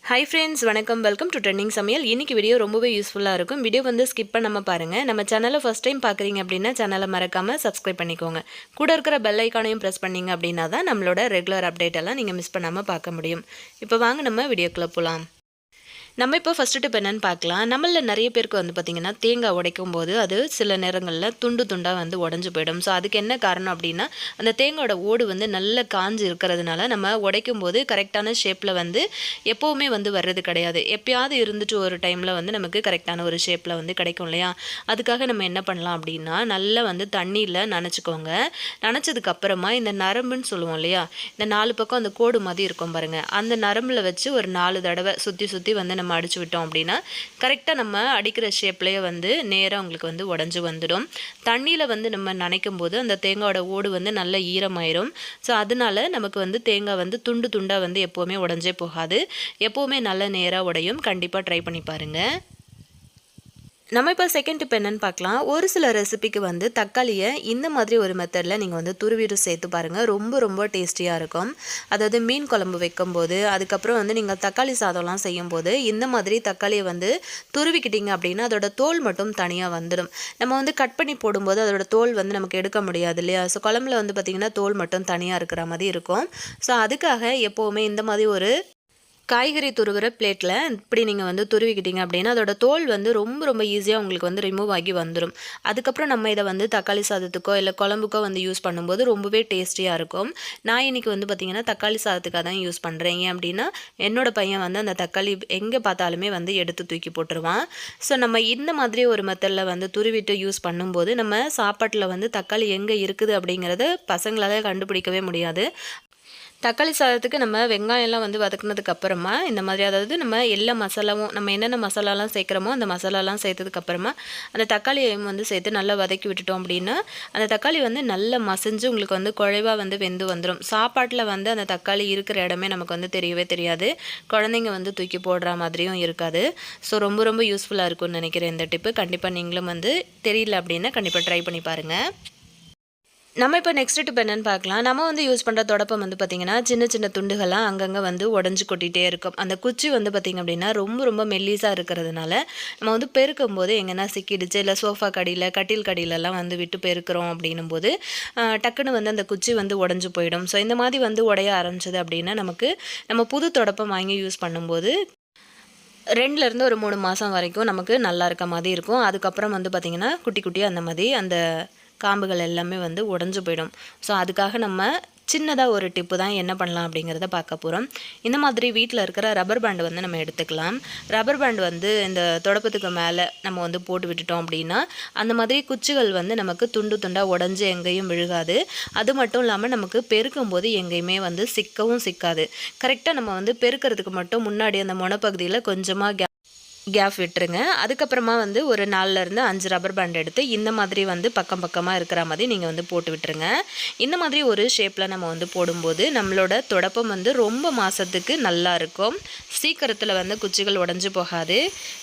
Hi friends, வணக்கம் welcome to trending சமையல். இன்னைக்கு வீடியோ ரொம்பவே யூஸ்ஃபுல்லாக இருக்கும். வீடியோ வந்து ஸ்கிப் பண்ணாம பாருங்க. நம்ம சேனலை ஃபர்ஸ்ட் டைம் பார்க்குறீங்க அப்படின்னா சேனலை மறக்காம சப்ஸ்கிரைப் பண்ணிக்கோங்க. கூட இருக்கிற பெல் ஐக்கானையும் ப்ரெஸ் பண்ணீங்க அப்படின்னா தான் நம்மளோட ரெகுலர் அப்டேட் எல்லாம் நீங்கள் மிஸ் பண்ணாமல் பார்க்க முடியும். இப்போ வாங்க நம்ம வீடியோக்குள்ளே போகலாம். நம்ம இப்போ ஃபஸ்ட்டு டிப் என்னன்னு பார்க்கலாம். நம்மள நிறைய பேருக்கு வந்து பார்த்திங்கன்னா தேங்காய் உடைக்கும் போது அது சில நேரங்களில் துண்டு துண்டாக வந்து உடஞ்சி போயிடும். ஸோ அதுக்கு என்ன காரணம் அப்படின்னா அந்த தேங்காயோட ஓடு வந்து நல்ல காஞ்சி இருக்கிறதுனால நம்ம உடைக்கும் போது கரெக்டான ஷேப்பில் வந்து எப்போவுமே வந்து வர்றது கிடையாது. எப்பயாவது இருந்துட்டு ஒரு டைமில் வந்து நமக்கு கரெக்டான ஒரு ஷேப்பில் வந்து கிடைக்கும் இல்லையா? அதுக்காக நம்ம என்ன பண்ணலாம் அப்படின்னா நல்லா வந்து தண்ணியில் நனைச்சிக்கோங்க. நனைச்சதுக்கப்புறமா இந்த நரம்புன்னு சொல்லுவோம் இல்லையா? இந்த 4 பக்கம் அந்த கோடு மாதிரி இருக்கும் பாருங்கள், அந்த நரம்பில் வச்சு ஒரு 4 தடவை சுற்றி சுற்றி வந்து நம்ம அடிச்சு விட்டோம் அப்படின்னா கரெக்டாக நம்ம அடிக்கிற ஷேப்லேயே வந்து நேராக உங்களுக்கு வந்து உடஞ்சி வந்துடும். தண்ணியில் வந்து நம்ம நனைக்கும் போது அந்த தேங்காயோட ஓடு வந்து நல்ல ஈரமாயிரும். ஸோ அதனால நமக்கு வந்து தேங்காய் வந்து துண்டு துண்டாக வந்து எப்போவுமே உடஞ்சே போகாது. எப்போவுமே நல்ல நேராக உடையும். கண்டிப்பாக ட்ரை பண்ணி பாருங்கள். நம்ம இப்போ செகண்ட் டிப் என்னன்னு பார்க்கலாம். ஒரு சில ரெசிபிக்கு வந்து தக்காளியை இந்த மாதிரி ஒரு மெத்தடில் நீங்கள் வந்து துருவிட்டு சேர்த்து பாருங்கள். ரொம்ப ரொம்ப டேஸ்டியாக இருக்கும். அதாவது மீன் குழம்பு வைக்கும்போது, அதுக்கப்புறம் வந்து நீங்கள் தக்காளி சாதம்லாம் செய்யும்போது இந்த மாதிரி தக்காளியை வந்து துருவிக்கிட்டீங்க அப்படின்னா அதோட தோல் மட்டும் தனியாக வந்துடும். நம்ம வந்து கட் பண்ணி போடும்போது அதோட தோல் வந்து நமக்கு எடுக்க முடியாது இல்லையா? ஸோ குழம்புல வந்து பார்த்திங்கன்னா தோல் மட்டும் தனியாக இருக்கிற மாதிரி இருக்கும். ஸோ அதுக்காக எப்போவுமே இந்த மாதிரி ஒரு காய்கறி துருவுற பிளேட்டில் இப்படி நீங்கள் வந்து துருவிக்கிட்டீங்க அப்படின்னா அதோட தோல் வந்து ரொம்ப ரொம்ப ஈஸியாக உங்களுக்கு வந்து ரிமூவ் ஆகி வந்துடும். அதுக்கப்புறம் நம்ம இதை வந்து தக்காளி சாதத்துக்கோ இல்லை குழம்புக்கோ வந்து யூஸ் பண்ணும்போது ரொம்பவே டேஸ்டியாக இருக்கும். நான் இன்றைக்கி வந்து பார்த்திங்கன்னா தக்காளி சாதத்துக்காக தான் யூஸ் பண்ணுறேன். ஏன் அப்படின்னா என்னோடய பையன் வந்து அந்த தக்காளி எங்கே பார்த்தாலுமே வந்து எடுத்து தூக்கி போட்டுருவான். ஸோ நம்ம இந்த மாதிரி ஒரு மெத்தடில் வந்து துருவிட்டு யூஸ் பண்ணும்போது நம்ம சாப்பாட்டில் வந்து தக்காளி எங்கே இருக்குது அப்படிங்கிறத பசங்களால் கண்டுபிடிக்கவே முடியாது. தக்காளி சாதத்துக்கு நம்ம வெங்காயம்லாம் வந்து வதக்குனதுக்கு அப்புறமா இந்த மாதிரி, அதாவது நம்ம எல்லா மசாலாவும் நம்ம என்னென்ன மசாலாலாம் சேர்க்குறோமோ அந்த மசாலாலாம் சேர்த்ததுக்கப்புறமா அந்த தக்காளியையும் வந்து சேர்த்து நல்லா வதக்கி விட்டுட்டோம் அப்படின்னா அந்த தக்காளி வந்து நல்லா மசிஞ்சு உங்களுக்கு வந்து குழைவாக வந்து வெந்து வந்துடும். சாப்பாட்டில் வந்து அந்த தக்காளி இருக்கிற இடமே நமக்கு வந்து தெரியவே தெரியாது. குழந்தைங்க வந்து தூக்கி போடுற மாதிரியும் இருக்காது. ஸோ ரொம்ப ரொம்ப யூஸ்ஃபுல்லாக இருக்கும்னு நினைக்கிறேன் இந்த டிப்பு. கண்டிப்பாக நீங்களும் வந்து தெரியல அப்படின்னா கண்டிப்பாக ட்ரை பண்ணி பாருங்கள். நம்ம இப்போ நெக்ஸ்ட் டிப் என்னன்னு பார்க்கலாம். நம்ம வந்து யூஸ் பண்ணுற தொடப்பம் வந்து பார்த்திங்கன்னா சின்ன சின்ன துண்டுகள்லாம் அங்கங்கே வந்து உடஞ்சி கொட்டிகிட்டே இருக்கும். அந்த குச்சி வந்து பார்த்திங்க அப்படின்னா ரொம்ப ரொம்ப மெல்லிஸாக இருக்கிறதுனால நம்ம வந்து பெருக்கும் போது எங்கன்னா சிக்கிடுச்சு, இல்லை சோஃபா கடியில் கட்டில் கடியிலலாம் வந்து விட்டு பெருக்கிறோம் அப்படின்னும் போது டக்குன்னு வந்து அந்த குச்சி வந்து உடஞ்சி போயிடும். ஸோ இந்த மாதிரி வந்து உடைய ஆரம்பிச்சது அப்படின்னா நம்ம புது தொடப்பம் வாங்கி யூஸ் பண்ணும்போது 2லேருந்து ஒரு 3 மாதம் வரைக்கும் நமக்கு நல்லா இருக்க மாதிரி இருக்கும். அதுக்கப்புறம் வந்து பார்த்திங்கன்னா குட்டி குட்டியாக அந்த மாதிரி அந்த காம்புகள் எல்லாமே வந்து உடஞ்சி போயிடும். ஸோ அதுக்காக நம்ம சின்னதாக ஒரு டிப்பு தான் என்ன பண்ணலாம் அப்படிங்கிறத பார்க்க போகிறோம். இந்த மாதிரி வீட்டில் இருக்கிற ரப்பர் பேண்டு வந்து நம்ம எடுத்துக்கலாம். ரப்பர் பேண்டு வந்து இந்த தொடப்பத்துக்கு மேலே நம்ம வந்து போட்டு விட்டுட்டோம் அப்படின்னா அந்த மாதிரி குச்சிகள் வந்து நமக்கு துண்டு துண்டாக உடஞ்சி எங்கேயும் விழுகாது. அது மட்டும் இல்லாமல் நமக்கு பெருக்கும் போது எங்கேயுமே வந்து சிக்கவும் சிக்காது. கரெக்டாக நம்ம வந்து பெருக்கிறதுக்கு மட்டும் முன்னாடி அந்த முனைப்பகுதியில் கொஞ்சமாக கேப் விட்டுருங்க. அதுக்கப்புறமா வந்து ஒரு 4லேருந்து 5 ரப்பர் பேண்ட் எடுத்து இந்த மாதிரி வந்து பக்கம் பக்கமாக இருக்கிற மாதிரி நீங்கள் வந்து போட்டு விட்டுருங்க. இந்த மாதிரி ஒரு ஷேப்பில் நம்ம வந்து போடும்போது நம்மளோட தொடப்பம் வந்து ரொம்ப மாதத்துக்கு நல்லா இருக்கும். சீக்கிரத்தில் வந்து குச்சிகள் உடஞ்சி போகாது.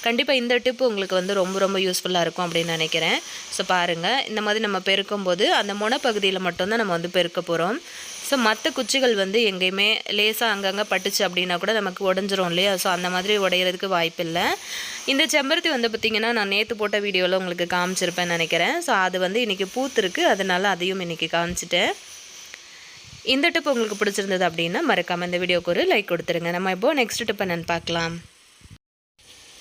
கண்டிப்பாக இந்த டிப்பு உங்களுக்கு வந்து ரொம்ப ரொம்ப யூஸ்ஃபுல்லாக இருக்கும் அப்படின்னு நினைக்கிறேன். ஸோ பாருங்கள், இந்த மாதிரி நம்ம பெருக்கும்போது அந்த முனைப்பகுதியில் மட்டும்தான் நம்ம வந்து பெருக்க போகிறோம். ஸோ மற்ற குச்சிகள் வந்து எங்கேயுமே லேசாக அங்கங்கே பட்டுச்சு அப்படின்னா கூட நமக்கு உடஞ்சிரும் இல்லையா? ஸோ அந்த மாதிரி உடையிறதுக்கு வாய்ப்பு இல்லை. இந்த செம்பருத்தி வந்து பார்த்திங்கன்னா நான் நேற்று போட்ட வீடியோவில் உங்களுக்கு காமிச்சிருப்பேன்னு நினைக்கிறேன். ஸோ அது வந்து இன்றைக்கி பூத்துருக்கு, அதனால் அதையும் இன்றைக்கி காமிச்சிட்டேன். இந்த டிப் உங்களுக்கு பிடிச்சிருந்தது அப்படின்னா மறக்காமல் இந்த வீடியோக்கு ஒரு லைக் கொடுத்துருங்க. நம்ம இப்போது நெக்ஸ்ட் டிப் என்னென்னு பார்க்கலாம்.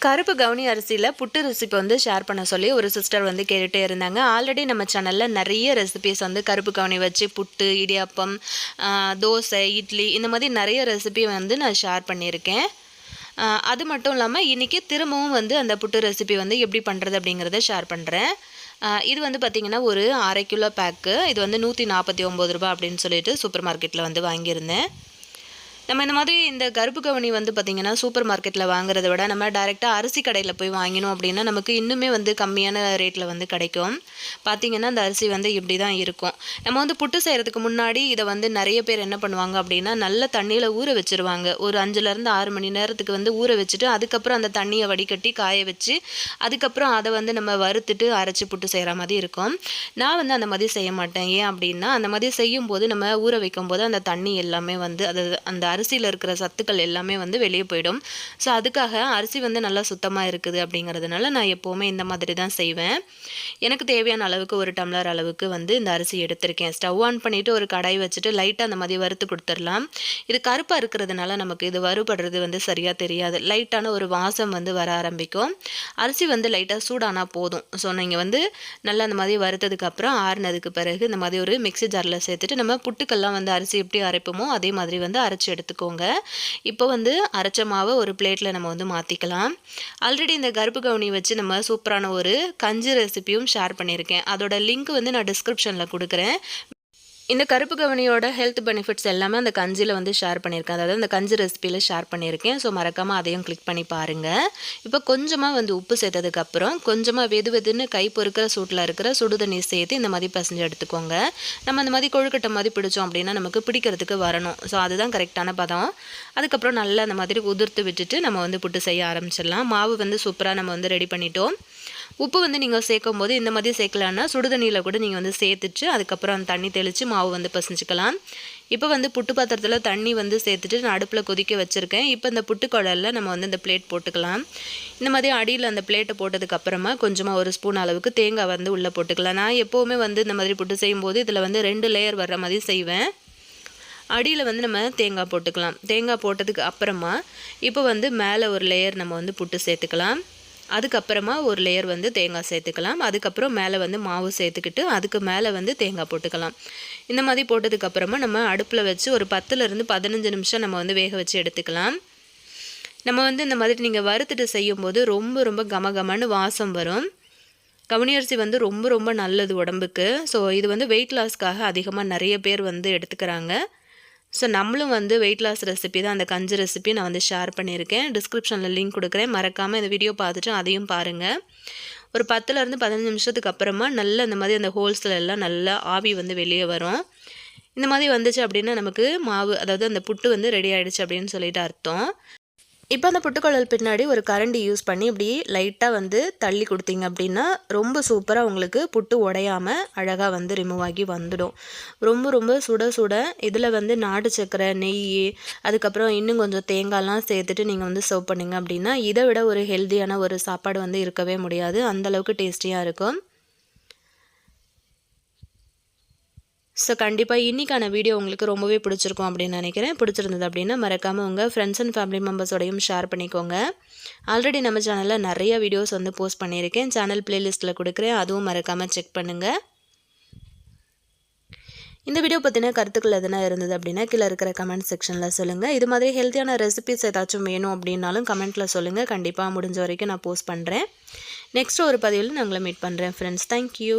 கருப்பு கவுனி அரிசியில் புட்டு ரெசிபி வந்து ஷேர் பண்ண சொல்லி ஒரு சிஸ்டர் வந்து கேட்டுகிட்டே இருந்தாங்க. ஆல்ரெடி நம்ம சேனலில் நிறைய ரெசிபிஸ் வந்து கருப்பு கவுனி வச்சு புட்டு, இடியாப்பம், தோசை, இட்லி இந்த மாதிரி நிறைய ரெசிபி வந்து நான் ஷேர் பண்ணியிருக்கேன். அது மட்டும் இல்லாமல் இன்றைக்கி திரும்பவும் வந்து அந்த புட்டு ரெசிபி வந்து எப்படி பண்ணுறது அப்படிங்கிறத ஷேர் பண்ணுறேன். இது வந்து பார்த்திங்கன்னா ஒரு 1/2 கிலோ பேக்கு. இது வந்து 149 ரூபா அப்படின்னு சொல்லிட்டு சூப்பர் மார்க்கெட்டில் வந்து வாங்கியிருந்தேன். நம்ம இந்த மாதிரி இந்த கருப்பு கவுனி வந்து பார்த்திங்கன்னா சூப்பர் மார்க்கெட்டில் வாங்குறத விட நம்ம டைரெக்டாக அரிசி கடையில் போய் வாங்கினோம் அப்படின்னா நமக்கு இன்னுமே வந்து கம்மியான ரேட்டில் வந்து கிடைக்கும். பார்த்திங்கன்னா அந்த அரிசி வந்து இப்படி தான் இருக்கும். நம்ம வந்து புட்டு செய்கிறதுக்கு முன்னாடி இதை வந்து நிறைய பேர் என்ன பண்ணுவாங்க அப்படின்னா நல்ல தண்ணியில் ஊற வச்சுருவாங்க. ஒரு 5லேருந்து 6 மணி நேரத்துக்கு வந்து ஊற வச்சுட்டு அதுக்கப்புறம் அந்த தண்ணியை வடிகட்டி காய வச்சு அதுக்கப்புறம் அதை வந்து நம்ம வறுத்துட்டு அரைச்சி புட்டு செய்கிற மாதிரி இருக்கும். நான் வந்து அந்த மாதிரி செய்ய மாட்டேன். ஏன் அப்படின்னா அந்த மாதிரி செய்யும்போது நம்ம ஊற வைக்கும்போது அந்த தண்ணி எல்லாமே வந்து அந்த அரிசியில் இருக்கிற சத்துக்கள் எல்லாமே வந்து வெளியே போயிடும். ஸோ அதுக்காக அரிசி வந்து நல்லா சுத்தமாக இருக்குது அப்படிங்கிறதுனால நான் எப்போவுமே இந்த மாதிரி தான் செய்வேன். எனக்கு தேவையான அளவுக்கு 1 டம்ளர் அளவுக்கு வந்து இந்த அரிசி எடுத்திருக்கேன். ஸ்டவ் ஆன் பண்ணிவிட்டு ஒரு கடாய் வச்சுட்டு லைட்டாக அந்த மாதிரி வறுத்து கொடுத்துடலாம். இது கருப்பாக இருக்கிறதுனால நமக்கு இது வறுபடுறது வந்து சரியாக தெரியாது. லைட்டான ஒரு வாசம் வந்து வர ஆரம்பிக்கும். அரிசி வந்து லைட்டாக சூடானா போதும். ஸோ நீங்கள் வந்து நல்லா அந்த மாதிரி வறுத்ததுக்கப்புறம் ஆறுனதுக்கு பிறகு இந்த மாதிரி ஒரு மிக்ஸி ஜாரில் சேர்த்துட்டு நம்ம புட்டுக்கெல்லாம் வந்து அரிசி எப்படி அரைப்போமோ அதே மாதிரி வந்து அரைச்சி எடுத்துக்கோங்க. இப்போ வந்து அரைச்ச மாவை ஒரு பிளேட்டில் நம்ம வந்து மாற்றிக்கலாம். ஆல்ரெடி இந்த கருப்பு கவுனி வச்சு நம்ம சூப்பரான ஒரு கஞ்சி ரெசிபியும் ஷேர் பண்ணியிருக்கேன். அதோட லிங்க் வந்து நான் டிஸ்கிரிப்ஷனில் கொடுக்குறேன். இந்த கருப்பு கவுனியோட ஹெல்த் பெனிஃபிட்ஸ் எல்லாமே அந்த கஞ்சியில் வந்து ஷேர் பண்ணியிருக்கேன். அதாவது அந்த கஞ்சி ரெசிபியில் ஷேர் பண்ணியிருக்கேன். ஸோ மறக்காமல் அதையும் கிளிக் பண்ணி பாருங்கள். இப்போ கொஞ்சமாக வந்து உப்பு சேர்த்ததுக்கப்புறம் கொஞ்சமாக வெதுன்னு கை பொறுக்கிற சூட்டில் இருக்கிற சுடுதண்ணி சேர்த்து இந்த மாதிரி பசஞ்சு எடுத்துக்கோங்க. நம்ம அந்த மாதிரி கொழுக்கட்டை மாதிரி பிடிச்சோம் அப்படின்னா நமக்கு பிடிக்கிறதுக்கு வரணும். ஸோ அதுதான் கரெக்டான பதம். அதுக்கப்புறம் நல்லா அந்த மாதிரி உதிர்த்து விட்டுட்டு நம்ம வந்து புட்டு செய்ய ஆரம்பிச்சிடலாம். மாவு வந்து சூப்பராக நம்ம வந்து ரெடி பண்ணிட்டோம். உப்பு வந்து நீங்கள் சேர்க்கும் போது இந்த மாதிரி சேர்க்கலான்னா சுடுதண்ணியில் கூட நீங்கள் வந்து சேர்த்துட்டு அதுக்கப்புறம் அந்த தண்ணி தெளித்து மாவு வந்து பசஞ்சிக்கலாம். இப்போ வந்து புட்டு பாத்திரத்தில் தண்ணி வந்து சேர்த்துட்டு நான் அடுப்பில் கொதிக்க வச்சுருக்கேன். இப்போ இந்த புட்டு குழலில் நம்ம வந்து இந்த பிளேட் போட்டுக்கலாம். இந்த மாதிரி அடியில் அந்த பிளேட்டை போட்டதுக்கப்புறமா கொஞ்சமாக 1 ஸ்பூன் அளவுக்கு தேங்காய் வந்து உள்ளே போட்டுக்கலாம். நான் எப்போவுமே வந்து இந்த மாதிரி புட்டு செய்யும்போது இதில் வந்து 2 லேயர் வர்ற மாதிரி செய்வேன். அடியில் வந்து நம்ம தேங்காய் போட்டுக்கலாம். தேங்காய் போட்டதுக்கு அப்புறமா இப்போ வந்து மேலே ஒரு லேயர் நம்ம வந்து புட்டு சேர்த்துக்கலாம். அதுக்கப்புறமா ஒரு லேயர் வந்து தேங்காய் சேர்த்துக்கலாம். அதுக்கப்புறம் மேலே வந்து மாவு சேர்த்துக்கிட்டு அதுக்கு மேலே வந்து தேங்காய் போட்டுக்கலாம். இந்த மாதிரி போட்டதுக்கப்புறமா நம்ம அடுப்பில் வச்சு ஒரு 10லேருந்து 15 நிமிஷம் நம்ம வந்து வேக வச்சு எடுத்துக்கலாம். நம்ம வந்து இந்த மாதிரி நீங்கள் வறுத்துட்டு செய்யும்போது ரொம்ப கமகமன்னு வாசம் வரும். கவுனி அரிசி வந்து ரொம்ப நல்லது உடம்புக்கு. ஸோ இது வந்து வெயிட் லாஸ்க்காக அதிகமாக நிறைய பேர் வந்து எடுத்துக்கிறாங்க. ஸோ நம்மளும் வந்து வெயிட் லாஸ் ரெசிபி தான் அந்த கஞ்சி ரெசிபி நான் வந்து ஷேர் பண்ணியிருக்கேன். டிஸ்கிரிப்ஷனில் லிங்க் கொடுக்குறேன். மறக்காமல் இந்த வீடியோ பார்த்துட்டு அதையும் பாருங்கள். ஒரு 10லேருந்து 15 நிமிஷத்துக்கு அப்புறமா நல்லா இந்த மாதிரி அந்த ஹோல்ஸில் எல்லாம் நல்லா ஆவி வந்து வெளியே வரும். இந்த மாதிரி வந்துச்சு அப்படின்னா நமக்கு மாவு அதாவது அந்த புட்டு வந்து ரெடி ஆகிடுச்சு அப்படின்னு சொல்லிட்டு அர்த்தம். இப்போ அந்த புட்டுக்குழல் பின்னாடி ஒரு கரண்டி யூஸ் பண்ணி இப்படி லைட்டாக வந்து தள்ளி கொடுத்தீங்க அப்படின்னா ரொம்ப சூப்பராக உங்களுக்கு புட்டு உடையாமல் அழகாக வந்து ரிமூவ் ஆகி வந்துடும். ரொம்ப சுட இதில் வந்து நாட்டு சக்கரை, நெய், அதுக்கப்புறம் இன்னும் கொஞ்சம் தேங்காய்லாம் சேர்த்துட்டு நீங்கள் வந்து சர்வ் பண்ணிங்க அப்படின்னா இதை விட ஒரு ஹெல்த்தியான ஒரு சாப்பாடு வந்து இருக்கவே முடியாது. அந்தளவுக்கு டேஸ்டியாக இருக்கும். ஸோ கண்டிப்பாக இன்றைக்கான வீடியோ உங்களுக்கு ரொம்பவே பிடிச்சிருக்கும் அப்படின்னு நினைக்கிறேன். பிடிச்சிருந்தது அப்படின்னா மறக்காமல் உங்கள் ஃப்ரெண்ட்ஸ் அண்ட் ஃபேமிலி மெம்பர்ஸோடையும் ஷேர் பண்ணிக்கோங்க. ஆல்ரெடி நம்ம சேனலில் நிறைய வீடியோஸ் வந்து போஸ்ட் பண்ணியிருக்கேன். சேனல் பிளேலிஸ்ட்டில் கொடுக்குறேன். அதுவும் மறக்காமல் செக் பண்ணுங்கள். இந்த வீடியோ பற்றின கருத்துக்கள் எதுனா இருந்தது அப்படின்னா கீழே இருக்கிற கமெண்ட் செக்ஷனில் சொல்லுங்கள். இது மாதிரி ஹெல்த்தியான ரெசிபிஸ் ஏதாச்சும் வேணும் அப்படின்னாலும் கமெண்ட்டில் சொல்லுங்கள். கண்டிப்பாக முடிஞ்ச வரைக்கும் நான் போஸ்ட் பண்ணுறேன். நெக்ஸ்ட் ஒரு பதிவில் நான் உங்களை மீட் பண்ணுறேன் ஃப்ரெண்ட்ஸ். தேங்க்யூ.